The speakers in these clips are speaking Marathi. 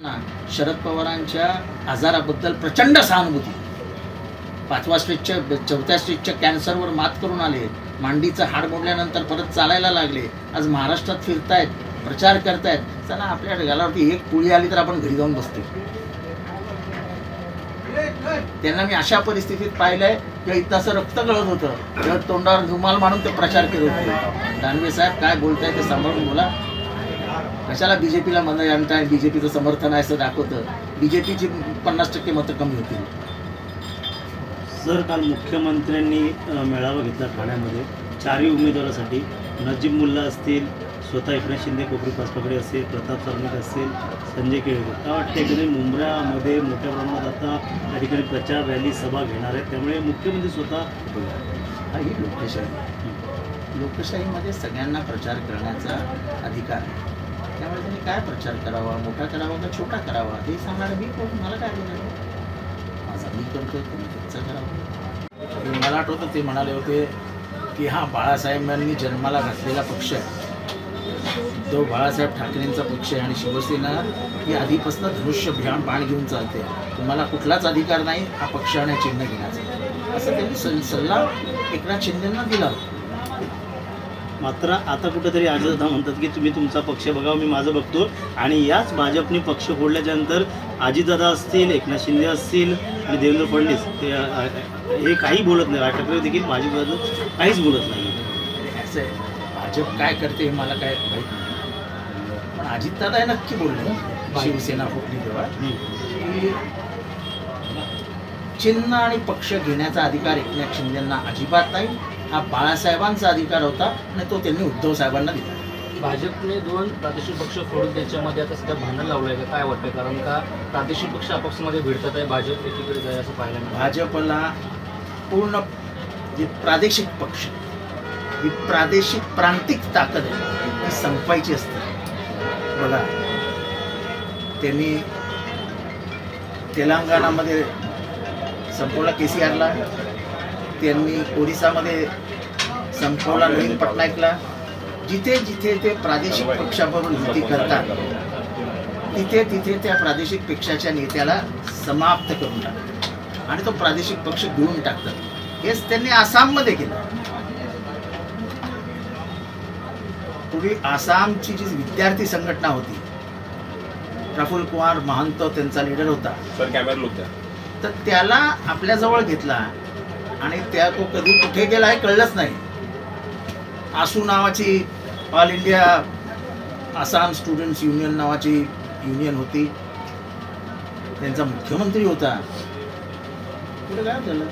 शरद पवारांच्या आजाराबद्दल प्रचंड सहानुभूती. 5व्या स्टेजच्या 4थ्या स्टेजच्या कॅन्सरवर मात करून आले. मांडीचं हाड मोडल्यानंतर परत चालायला लागले. आज महाराष्ट्रात फिरतायत, प्रचार करतायत. चला आपल्या गालावरती एक पुळी आली तर आपण घरी जाऊन बसतो. त्यांना मी अशा परिस्थितीत पाहिलंय की इतकंसं रक्त गळत होतं, तर तोंडावर रुमाल मारून ते प्रचार करत होते. दानवे साहेब काय बोलताय ते सांभाळून बोला. कशाला बीजेपीला मतं आणताय, बीजेपीचं समर्थन आहे असं दाखवतं. बीजेपीची 50% मतं कमी होतील. सर, काल मुख्यमंत्र्यांनी मेळावा घेतला ठाण्यामध्ये 4ही उमेदवारासाठी. नजीब मुल्ला असतील, स्वतः एकनाथ शिंदे, कोपरी पाचपाकडे असेल, प्रताप सरनाईक असेल, संजय केळकर. काय वाटतं एकंदरीत मुंब्रामध्ये मोठ्या प्रमाणात आता त्या ठिकाणी प्रचार रॅली सभा घेणार आहेत, त्यामुळे मुख्यमंत्री स्वतः ही लोकशाहीमध्ये सगळ्यांना प्रचार करण्याचा अधिकार आहे. त्यामुळे त्यांनी काय प्रचार करावा, मोठा करावा का छोटा करावा हे सांगणार मी कोण, मला काय बोलायचं. माझा मी करतोय, तुम्ही तुमचा करावा. मला आठवतं ते म्हणाले होते की हा बाळासाहेबांनी जन्माला घातलेला पक्ष आहे, तो बाळासाहेब ठाकरेंचा पक्ष आहे आणि शिवसेना ही आधीपासून धनुष्य बाण घेऊन चालते. तुम्हाला कुठलाच अधिकार नाही हा पक्ष आणि चिन्ह घेण्याचा, असं त्यांनी सल्ला एकनाथ शिंदेंना दिला. मात्र आता कुठेतरी अजितदादा म्हणतात की तुम्ही तुमचा पक्ष बघा, मी माझं बघतो. आणि याच भाजपने पक्ष फोडल्याच्या नंतर अजितदादा असतील, एकनाथ शिंदे असतील आणि देवेंद्र फडणवीस हे काही बोलत नाही. राज ठाकरे देखील भाजपबद्दल काहीच बोलत नाही. असं आहे, भाजप काय करते हे मला काय माहीत नाही. पण अजितदादा हे नक्की बोलले शिवसेना फोडली तेव्हा की चिन्ह आणि पक्ष घेण्याचा अधिकार एकनाथ शिंदेंना अजिबात नाही. हा बाळासाहेबांचा अधिकार होता आणि तो त्यांनी उद्धव साहेबांना दिला. भाजपने 2 प्रादेशिक पक्ष फोडून त्याच्यामध्ये आता सध्या भांडण लावलं आहे का, काय वाटतं? कारण का प्रादेशिक पक्ष आपापसामध्ये भिडतात आहे, भाजप एकीकडे जाय असं पाहायला मिळतं. भाजपला पूर्ण जी प्रादेशिक पक्ष, ही प्रादेशिक प्रांतिक ताकद आहे ती संपवायची असते. बघा, त्यांनी तेलंगणामध्ये संपवला केसीआरला, त्यांनी ओडिसामध्ये संपवला नवीन पटनायकला. जिथे जिथे ते प्रादेशिक पक्षाबरोबर युती करतात तिथे तिथे त्या प्रादेशिक पक्षाच्या नेत्याला समाप्त करून टाकतात आणि तो प्रादेशिक पक्ष घेऊन टाकतात. हेच त्यांनी आसाममध्ये केलं. पूर्वी आसामची जी विद्यार्थी संघटना होती, प्रफुल्ल कुमार महंत त्यांचा लीडर होता, तर त्याला आपल्याजवळ घेतला आणि त्या तो कधी कुठे गेला हे कळलंच नाही. आसू नावाची all India Assam students union नावाची युनियन होती, त्यांचा मुख्यमंत्री होता. पुढे काय झालं,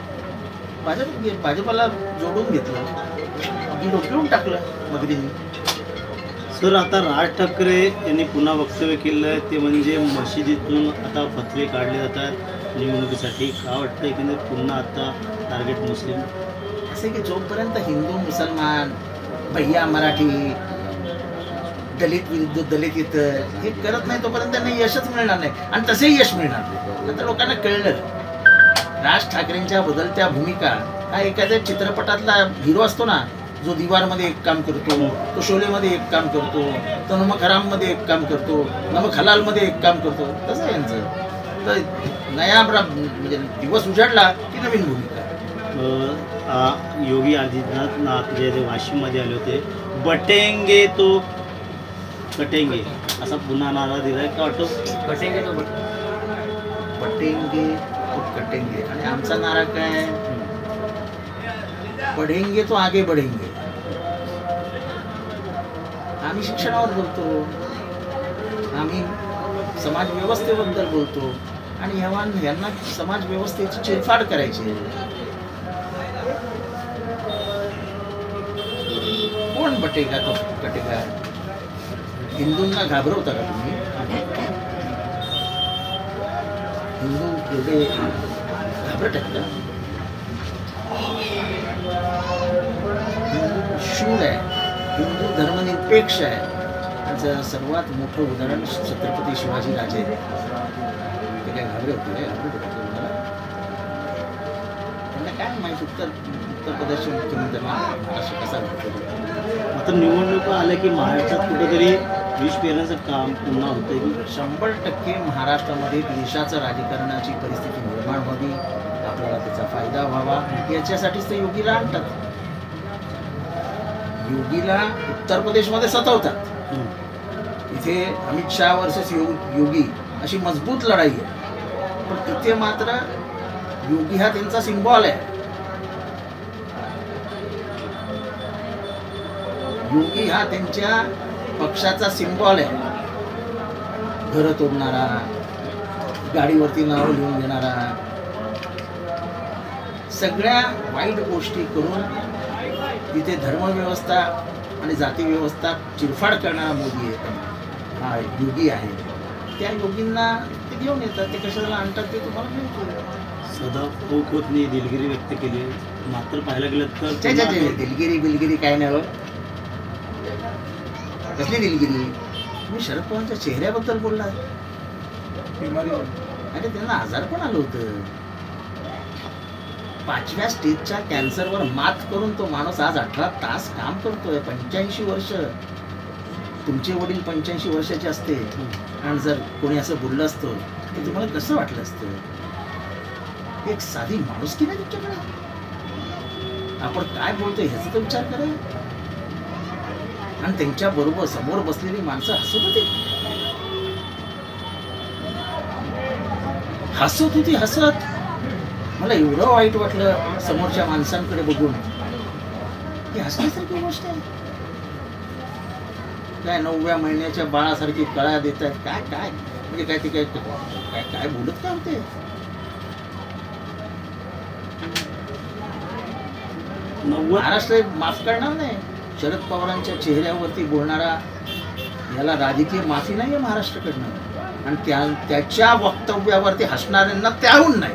भाजपला जोडून घेतलं, डोक्यावरून टाकलं मगरींनी. सर, आता राज ठाकरे यांनी पुन्हा वक्तव्य केलं आहे, ते म्हणजे मशिदीतून आता फतवे काढले जातात निवडणुकीसाठी. काय वाटतं एकंदरीत पुन्हा आता टार्गेट मुस्लिम? असे की जोपर्यंत हिंदू मुसलमान, भैया मराठी, दलित विरुद्ध दलित इथं हे करत नाही तोपर्यंत त्यांना यशच मिळणार नाही. आणि तसेही यश मिळणार नाही. नंतर लोकांना कळलं राज ठाकरेंच्या बदलत्या भूमिका. हा एखाद्या चित्रपटातला हिरो असतो ना, जो दिवारमध्ये एक काम करतो, तो शोलेमध्ये एक काम करतो, तो नमक हराममध्ये एक काम करतो, नमक हलालमध्ये एक काम करतो. तसं आहे यांचं. तर नया म्हणजे दिवस उजाडला की नवीन भूमिका. योगी आदित्यनाथ जे वाशिममध्ये आले होते, बटेंगे तो कटेंगे असा पुन्हा नारा दिलाय. का वाटतं कटेंगे तो बटेंगे तो कटेंगे. आणि आमचा नारा काय, पढेंगे तो आगे बढेंगे. आम्ही शिक्षणावर बोलतो, आम्ही समाज व्यवस्थेबद्दल बोलतो आणि यांना समाज व्यवस्थेची चिरफाड करायची. कोण बटेगा तो कटेगा? हिंदूंना घाबरवता का तुम्ही? हिंदू एवढे घाबरट आहेत का? हिंदू शूर आहे, हिंदू धर्मनिरपेक्ष आहे. त्याचं सर्वात मोठं उदाहरण छत्रपती शिवाजी राजे. ते काय घाबरवते? त्यांना काय माहिती उत्तर प्रदेशचे मुख्यमंत्री महाराष्ट्र कसा घडतो. मात्र निवडणुका आल्या की महाराष्ट्रात कुठेतरी विष पेरण्याचं काम पुन्हा होतंय की 100% महाराष्ट्रामध्ये देशाचं राजकारणाची परिस्थिती निर्माण व्हावी, आपल्याला त्याचा फायदा व्हावा, याच्यासाठीच ते योगीला आणतात. योगीला उत्तर प्रदेशमध्ये सतवतात. इथे अमित शहा वर्सेस योगी अशी मजबूत लढाई आहे, पण इथे मात्र योगी हा त्यांचा सिम्बॉल आहे. योगी हा त्यांच्या पक्षाचा सिम्बॉल आहे. घरं तोडणारा, गाडीवरती नाव लिहून घेणारा, सगळ्या वाईट गोष्टी करून तिथे धर्मव्यवस्था आणि जाती व्यवस्था चिरफाड करणारा मोदी आहे, हा योगी आहे. त्या योगींना ते घेऊन येतात. ते कशाला आणतात ते तुम्हाला माहिती. सदाभाऊ खोतने दिलगिरी व्यक्त केली, मात्र पाहायला गेलं तर दिलगिरी काय नाही हो. कसली दिलगिरी? तुम्ही शरद पवारांच्या चेहऱ्याबद्दल बोलला. अरे त्यांना आजार पण आलं होतं. 5व्या स्टेजच्या कॅन्सरवर मात करून तो माणूस आज 18 तास काम करतोय. 85 वर्ष. तुमचे वडील 85 वर्षाचे असते आणि जर कोणी असं बोललं असतं तर तुम्हाला कसं वाटलं असतं? एक साधी माणुसकी नाही तुमच्याकडे? आपण काय बोलतोय ह्याचा तर विचार करा. आणि त्यांच्या बरोबर समोर बसलेली माणसं हसत होती. मला एवढं वाईट वाटलं समोरच्या माणसांकडे बघून. ही हसण्यासारखी गोष्ट आहे काय? 9व्या महिन्याच्या बाळासारखी कळा देत आहेत काय म्हणजे काय ते काय बोलत काय होते? महाराष्ट्र माफ करणार नाही. शरद पवारांच्या चेहऱ्यावरती बोलणारा याला राजकीय माफी नाहीये महाराष्ट्राकडनं. आणि त्याच्या वक्तव्यावरती हसणाऱ्यांना त्याहून नाही.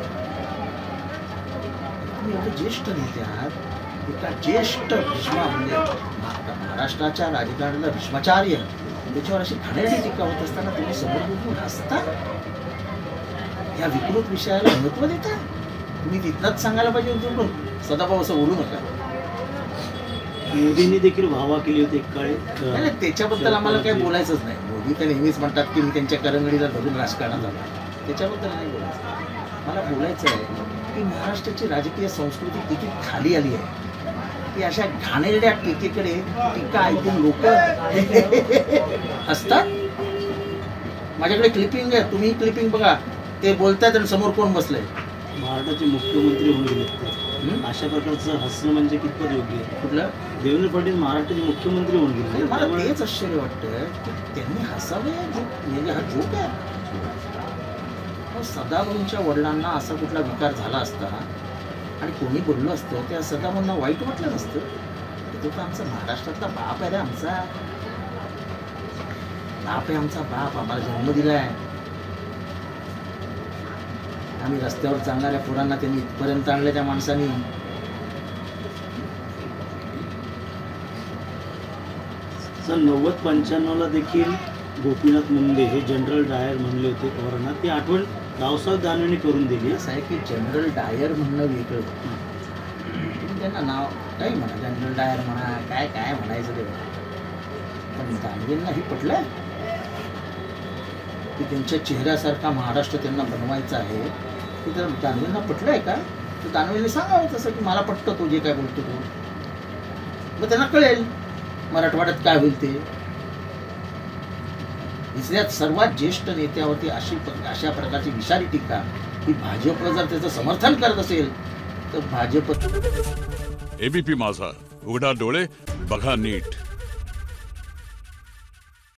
तुम्ही एवढे ज्येष्ठ नेते आहात, एका ज्येष्ठ भीष्मा म्हणजे महाराष्ट्राच्या राजकारणाला भीष्माचार्य, त्याच्यावर अशी घाणेरडी टीका होत असताना तुम्ही समोर बघून हसता. या विकृत विषयाला महत्व देता. तुम्ही तिथनंच सांगायला पाहिजे होतं सदाभाऊ असं बोलू नका. मोदींनी देखील वाहवा केली होती काळे. त्याच्याबद्दल आम्हाला काही बोलायचंच नाही. मोदी तर नेहमीच म्हणतात की मी त्यांच्या करंगडीला धरून राजकारणात आलो. त्याच्याबद्दल नाही बोलायचं. मला बोलायचं आहे की महाराष्ट्राची राजकीय संस्कृती किती खाली आली आहे की अशा घाणेरड्या टीकेकडे टीका ऐकून लोक असतात. माझ्याकडे क्लिपिंग आहे, तुम्ही क्लिपिंग बघा. ते बोलतायत आणि समोर कोण बसलंय? महाराष्ट्राचे मुख्यमंत्री होऊन गेले. अशा प्रकारचं हसणं म्हणजे कितपत योग्य आहे? कुठलं? देवेंद्र फडणवीस महाराष्ट्राचे मुख्यमंत्री होऊन गेले. मला तेच आश्चर्य वाटतं की त्यांनी हसावे. म्हणजे हा जोक आहे. सदाभाऊंच्या वडिलांना असा कुठला विकार झाला असता आणि कोणी बोललं असतं त्या सदाभाऊंना वाईट वाटलं नसतं. तो तर आमचा महाराष्ट्रातला बाप आहे रे. आमचा बाप आहे. आमचा बाप आम्हाला जन्म दिलाय. आम्ही रस्त्यावर चालणाऱ्या पोरांना त्यांनी इथपर्यंत आणलं त्या माणसांनी. सन 90-95 देखील गोपीनाथ मुंडे हे जनरल डायर म्हणले होते पवारांना. ती आठवण रावसाहेब दानवेंनी करून दिली. असं आहे की जनरल डायर म्हणणं वेगळं. तुम्ही त्यांना नाव काही म्हणा, जनरल डायर म्हणा, काय म्हणायचं ते म्हणा. पण दानवेंना हे पटलंय की त्यांच्या चेहऱ्यासारखा महाराष्ट्र त्यांना बनवायचा आहे. ते जर दानवेंना पटलंय का तर दानवेंनी सांगावं तसं की मला पटतं तू जे काय बोलतो तू. मग त्यांना कळेल मराठवाड्यात काय होईल ते. इथल्यात सर्वात ज्येष्ठ नेत्यावरती अशा प्रकारची विषारी टीका ही भाजप जर त्याचं समर्थन करत असेल तर भाजप. एबीपी माझा, उघडा डोळे बघा नीट.